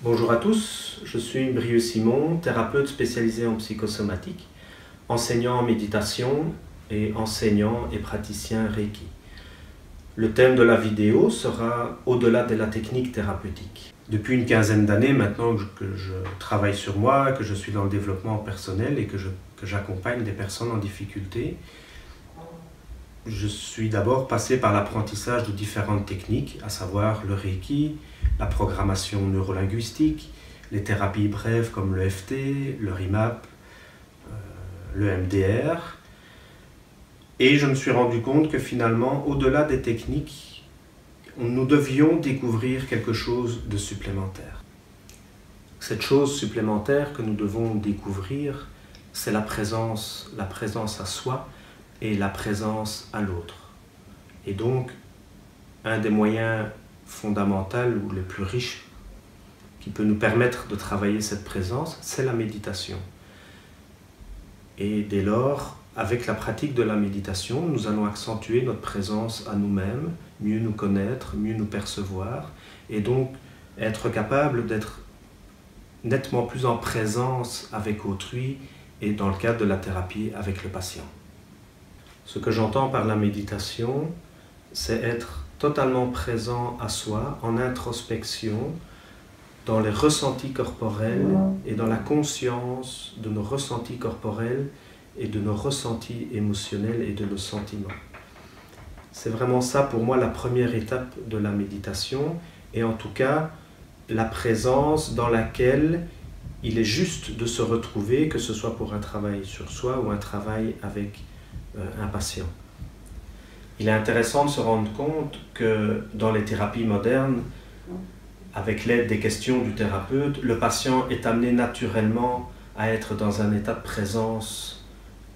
Bonjour à tous, je suis Brieux Simon, thérapeute spécialisé en psychosomatique, enseignant en méditation et enseignant et praticien Reiki. Le thème de la vidéo sera au-delà de la technique thérapeutique. Depuis une quinzaine d'années maintenant que je travaille sur moi, que je suis dans le développement personnel et que j'accompagne des personnes en difficulté, je suis d'abord passé par l'apprentissage de différentes techniques, à savoir le Reiki, la programmation neurolinguistique, les thérapies brèves comme le FT, le RIMAP, le MDR. Et je me suis rendu compte que finalement, au-delà des techniques, nous devions découvrir quelque chose de supplémentaire. Cette chose supplémentaire que nous devons découvrir, c'est la présence à soi et la présence à l'autre. Et donc, un des moyens fondamentaux ou les plus riches qui peut nous permettre de travailler cette présence, c'est la méditation. Et dès lors, avec la pratique de la méditation, nous allons accentuer notre présence à nous-mêmes, mieux nous connaître, mieux nous percevoir, et donc être capable d'être nettement plus en présence avec autrui et dans le cadre de la thérapie avec le patient. Ce que j'entends par la méditation, c'est être totalement présent à soi, en introspection, dans les ressentis corporels et dans la conscience de nos ressentis corporels et de nos ressentis émotionnels et de nos sentiments. C'est vraiment ça pour moi la première étape de la méditation et en tout cas la présence dans laquelle il est juste de se retrouver, que ce soit pour un travail sur soi ou un travail avec un patient. Il est intéressant de se rendre compte que dans les thérapies modernes, avec l'aide des questions du thérapeute, le patient est amené naturellement à être dans un état de présence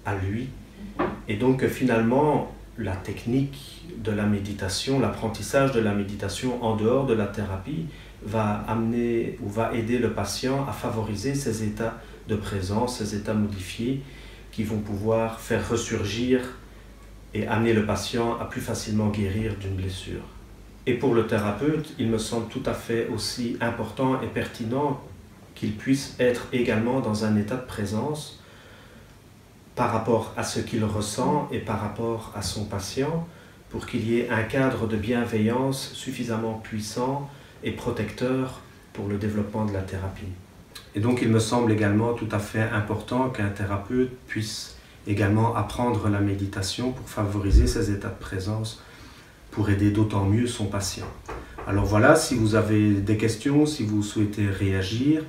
à lui. Et donc finalement, la technique de la méditation, l'apprentissage de la méditation en dehors de la thérapie va amener ou va aider le patient à favoriser ces états de présence, ces états modifiés qui vont pouvoir faire ressurgir et amener le patient à plus facilement guérir d'une blessure. Et pour le thérapeute, il me semble tout à fait aussi important et pertinent qu'il puisse être également dans un état de présence par rapport à ce qu'il ressent et par rapport à son patient pour qu'il y ait un cadre de bienveillance suffisamment puissant et protecteur pour le développement de la thérapie. Et donc il me semble également tout à fait important qu'un thérapeute puisse également apprendre la méditation pour favoriser ces états de présence, pour aider d'autant mieux son patient. Alors voilà, si vous avez des questions, si vous souhaitez réagir,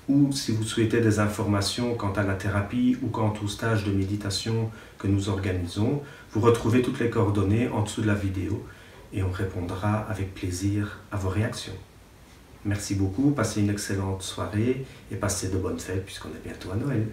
ou si vous souhaitez des informations quant à la thérapie ou quant au stage de méditation que nous organisons, vous retrouvez toutes les coordonnées en dessous de la vidéo et on répondra avec plaisir à vos réactions. Merci beaucoup, passez une excellente soirée et passez de bonnes fêtes puisqu'on est bientôt à Noël.